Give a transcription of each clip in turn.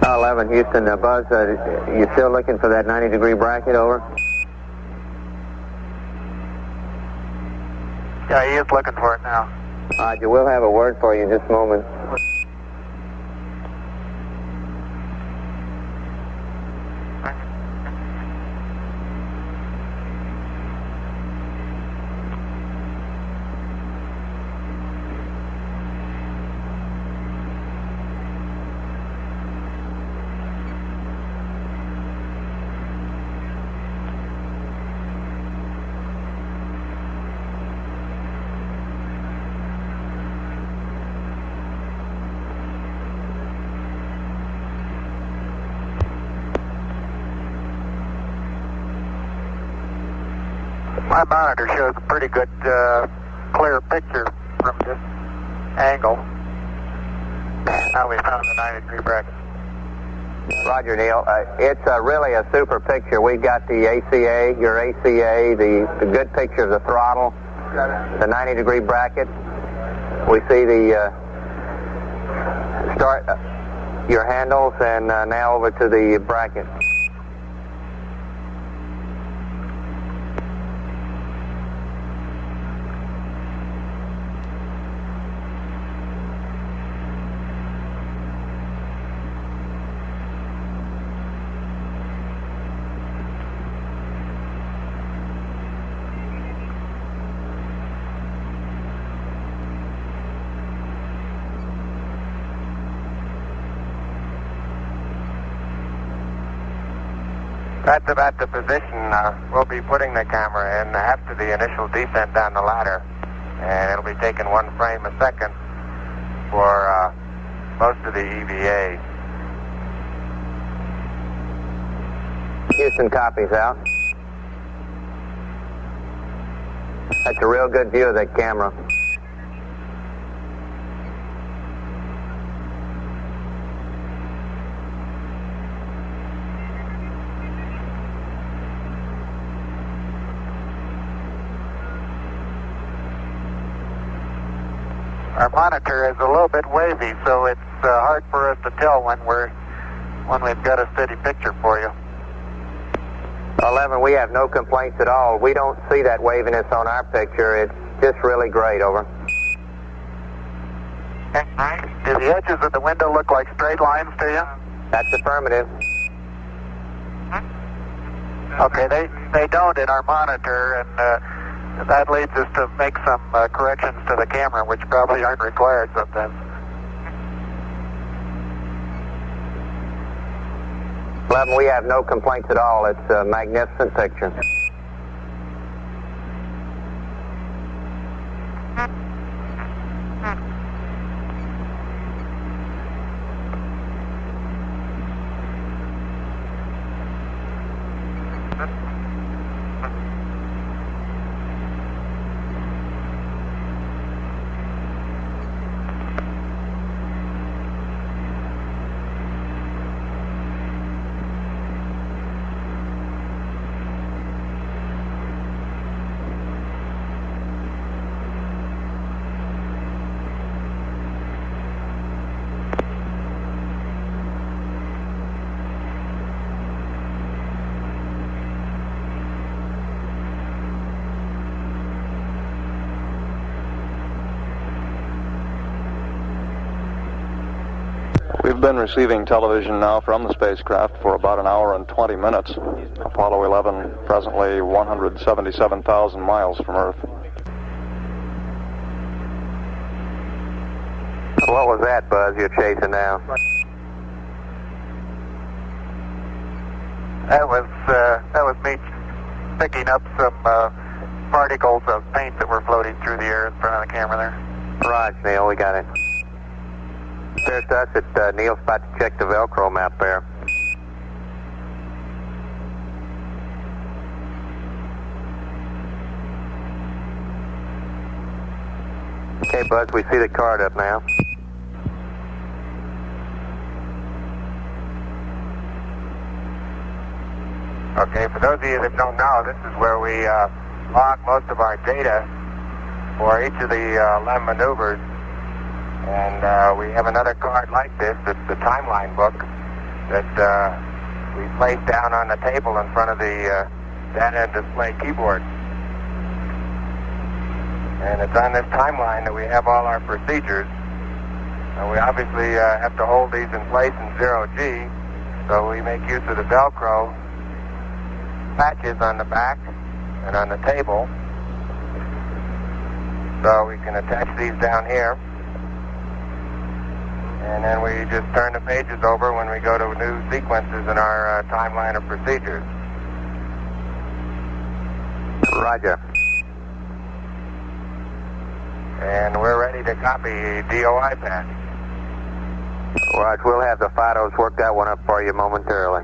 11, Houston, Buzz, you still looking for that 90-degree bracket, over? Yeah, he is looking for it now. Roger, we'll have a word for you in just a moment. My monitor shows a pretty good, clear picture from this angle. Now we found the 90-degree bracket. Roger, Neil. It's really a super picture. We've got the ACA, your ACA, the good picture of the throttle, the 90-degree bracket. We see the start, your handles, and now over to the bracket. That's about the position we'll be putting the camera in after the initial descent down the ladder. And it'll be taking 1 frame a second for most of the EVA. Houston copies out. That's a real good view of that camera. Our monitor is a little bit wavy, so it's hard for us to tell when we've got a steady picture for you. 11, we have no complaints at all. We don't see that waviness on our picture. It's just really great, over. Do the edges of the window look like straight lines to you? That's affirmative. Okay, they don't in our monitor, and that leads us to make some corrections to the camera, which probably aren't required sometimes. 11, we have no complaints at all. It's a magnificent picture. We've been receiving television now from the spacecraft for about an hour and 20 minutes. Apollo 11 presently 177,000 miles from Earth. What was that, Buzz, you're chasing now? That was me picking up some particles of paint that were floating through the air in front of the camera there. Roger, Neil, we got it. There's us at Neil's about to check the Velcro map there. Okay, Buzz, we see the card up now. Okay, for those of you that don't know, this is where we log most of our data for each of the LEM maneuvers. And we have another card like this. It's the timeline book that we placed down on the table in front of the data and display keyboard. And it's on this timeline that we have all our procedures. And we obviously have to hold these in place in 0G, so we make use of the Velcro patches on the back and on the table. So we can attach these down here. And then we just turn the pages over when we go to new sequences in our timeline of procedures. Roger. And we're ready to copy DOI pad. Right, we'll have the FIDOs work that one up for you momentarily.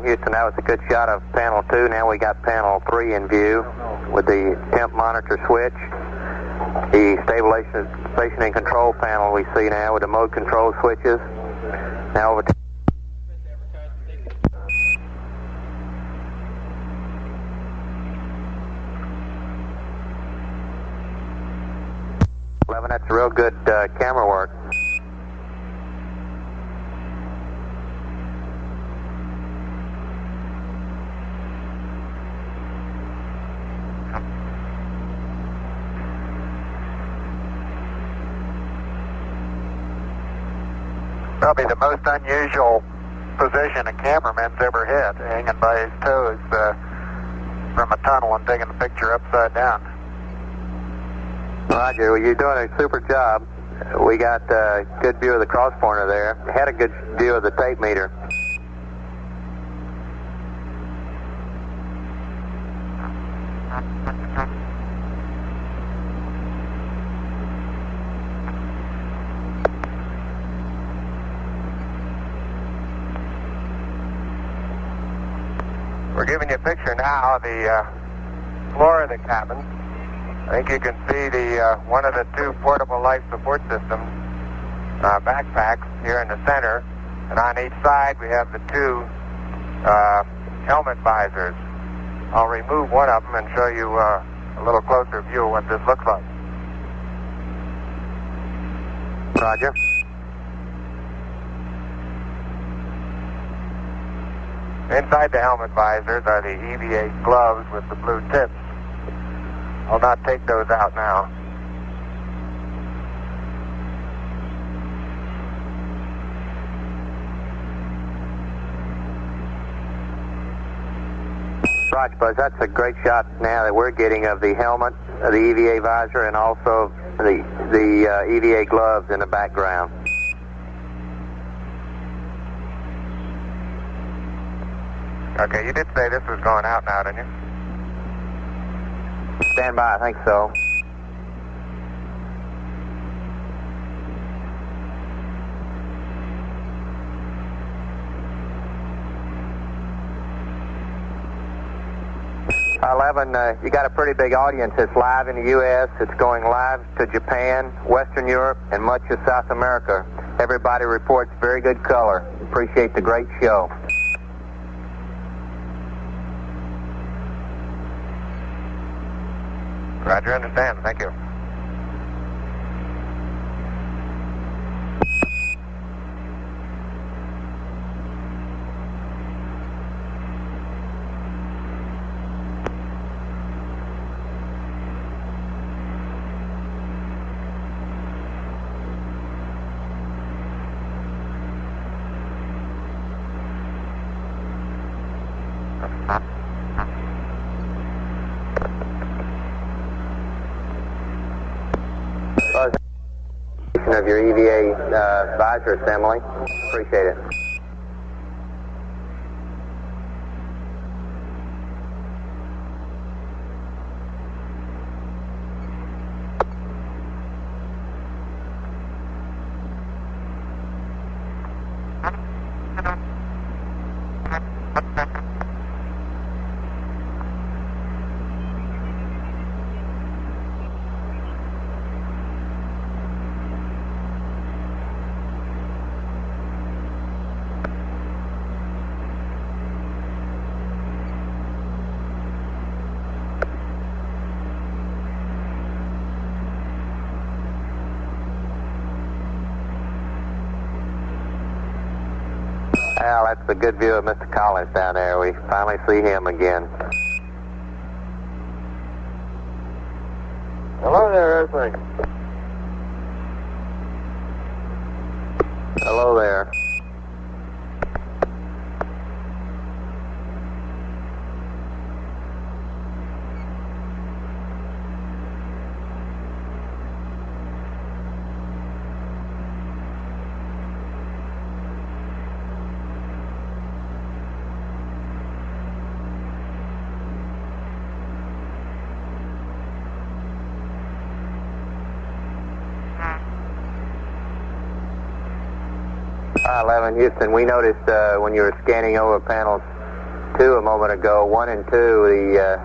Houston, that was a good shot of panel 2. Now we got panel 3 in view with the temp monitor switch. The stabilization and control panel we see now with the mode control switches. Now over to 11, that's real good camera work. Probably the most unusual position a cameraman's ever hit, hanging by his toes from a tunnel and taking the picture upside down. Roger, well, you're doing a super job. We got a good view of the cross pointer there. Had a good view of the tape meter. We're giving you a picture now of the floor of the cabin. I think you can see the one of the two portable life support systems backpacks here in the center, and on each side we have the two helmet visors. I'll remove one of them and show you a little closer view of what this looks like. Roger. Inside the helmet visors are the EVA gloves with the blue tips. I'll not take those out now. Roger, Buzz, that's a great shot now that we're getting of the helmet, the EVA visor, and also the EVA gloves in the background. Okay, you did say this was going out now, didn't you? Stand by, I think so. You got a pretty big audience. It's live in the U.S., it's going live to Japan, Western Europe, and much of South America. Everybody reports very good color. Appreciate the great show. Roger, understand. Thank you. completion of your EVA visor assembly. Appreciate it. Al, that's a good view of Mr. Collins down there. We finally see him again. Hello there, Earthling. Hello there. Hi, 11 Houston. We noticed when you were scanning over panels 2 a moment ago, 1 and 2, the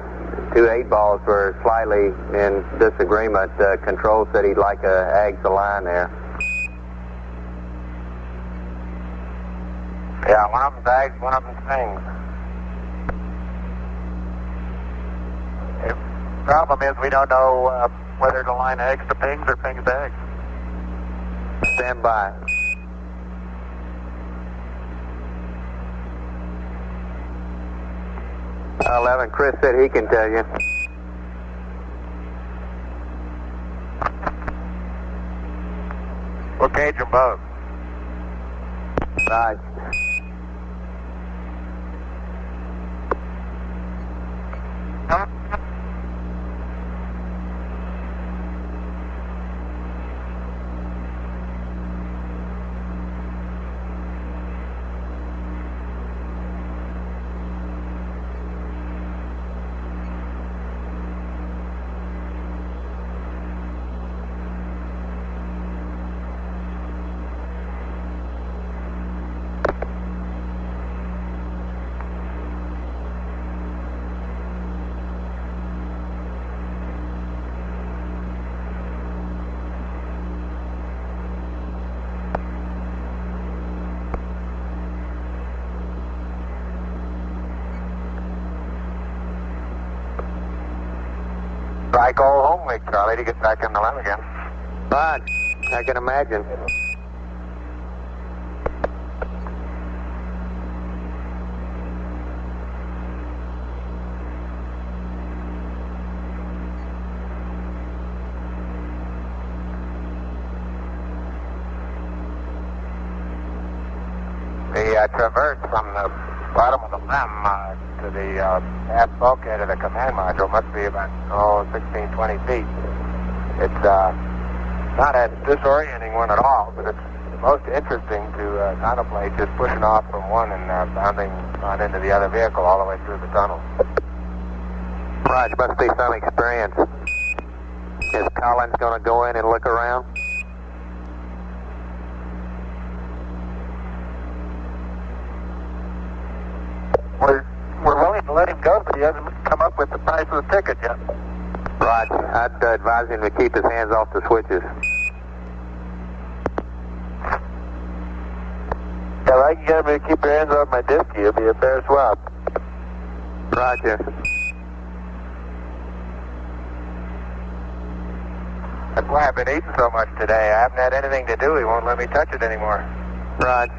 2 8-balls were slightly in disagreement. Control said he'd like a Ags align there. Yeah, one of them's Ags, one of them's Things. The problem is we don't know whether to line Ags to Pings or Pings to Ags. Stand by. Hi, 11. Chris said he can tell you. We'll gauge them both. Right. Try go home week, Charlie, to get back in the lab again. Fine. I can imagine. The traverse from the bottom of the LEM to the aft bulkhead of the command module must be about, 16, 20 feet. It's not a disorienting one at all, but it's most interesting to contemplate just pushing off from one and bounding on into the other vehicle all the way through the tunnel. Raj, must be some experience. Is Collins going to go in and look around? We're willing to let him go, but he hasn't come up with the price of the ticket yet. Raj, I'd advise him to keep his hands off the switches. If I can get him to keep your hands off my disc, it'll be a fair swap. Roger. That's why I've been eating so much today. I haven't had anything to do. He won't let me touch it anymore. Raj.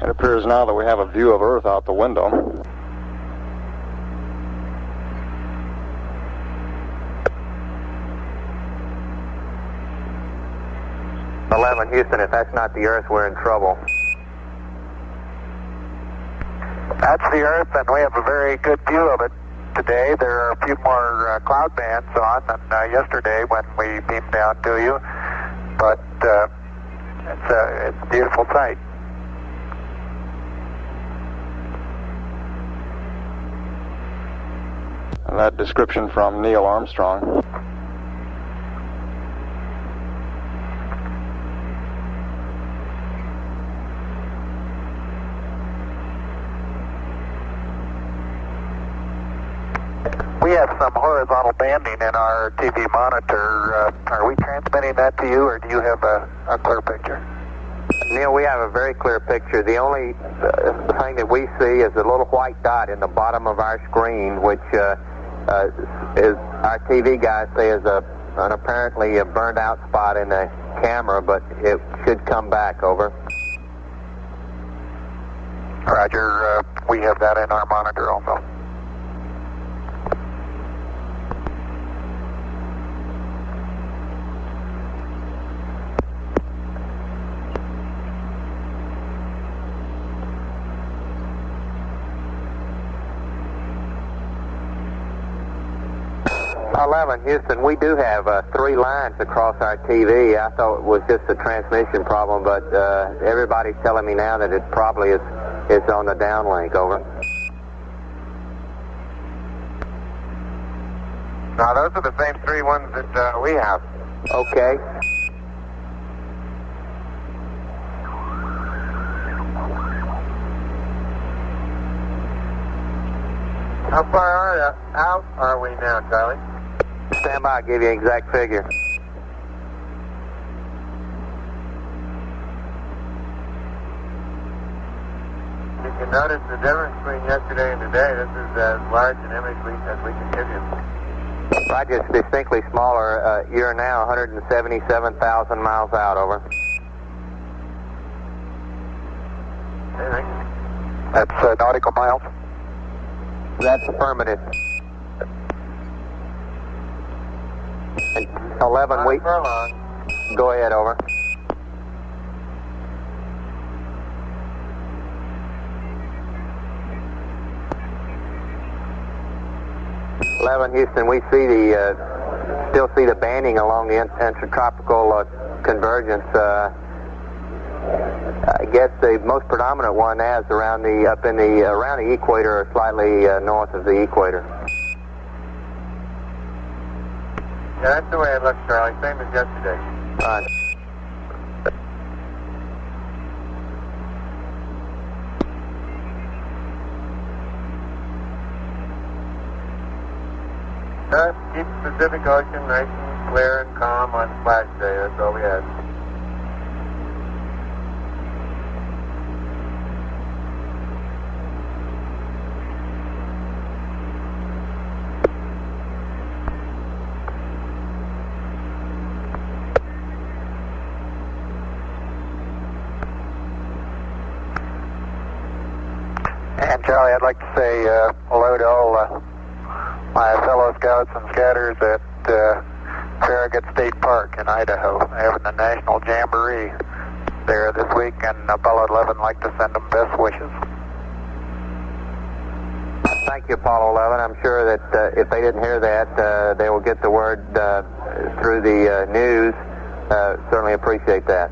It appears now that we have a view of Earth out the window. 11, Houston, if that's not the Earth, we're in trouble. That's the Earth, and we have a very good view of it today. There are a few more cloud bands on than yesterday when we beamed down to you, but it's a beautiful sight. And that description from Neil Armstrong. We have some horizontal banding in our TV monitor. Are we transmitting that to you, or do you have a clear picture? Neil, we have a very clear picture. The only thing that we see is a little white dot in the bottom of our screen, which is our TV guys say is an apparently a burned out spot in the camera, but it should come back. Over. Roger. We have that in our monitor also. Houston, we do have 3 lines across our TV. I thought it was just a transmission problem, but everybody's telling me now that it probably is on the downlink. Over. Now, those are the same 3 ones that we have. Okay. How far out are we now, Charlie? Stand by, I'll give you an exact figure. You can notice the difference between yesterday and today. This is as large an image as we can give you. Roger, it's distinctly smaller. You're now 177,000 miles out. Over. That's nautical miles. That's affirmative. 11, we... Go ahead, over. Houston, we see still see the banding along the intertropical convergence. I guess the most predominant one now is around the equator, or slightly north of the equator. Yeah, that's the way it looks, Charlie. Same as yesterday. Keep the Pacific Ocean nice and clear and calm on splash day. That's all we had. And Charlie, I'd like to say hello to all my fellow scouts and scatters at Farragut State Park in Idaho. They're having a national jamboree there this week, and Apollo 11 would like to send them best wishes. Thank you, Apollo 11. I'm sure that if they didn't hear that, they will get the word through the news. Certainly appreciate that.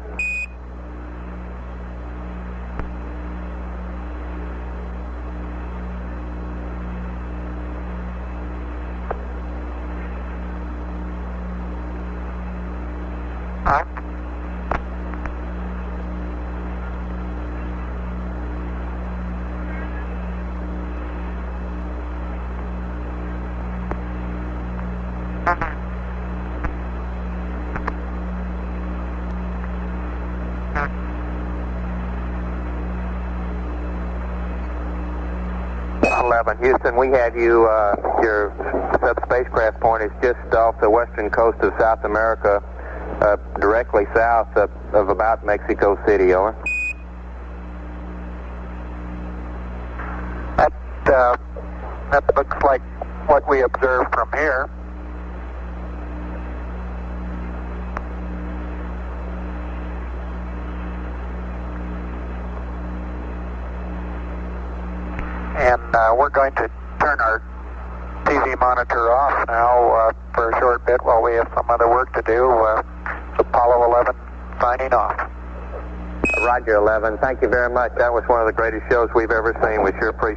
Houston, we have you, your sub-spacecraft point is just off the western coast of South America, directly south of about Mexico City. Over. That looks like what we observed from here. And we're going to turn our TV monitor off now for a short bit while we have some other work to do. Apollo 11 signing off. Roger, 11. Thank you very much. That was one of the greatest shows we've ever seen. We sure appreciate it.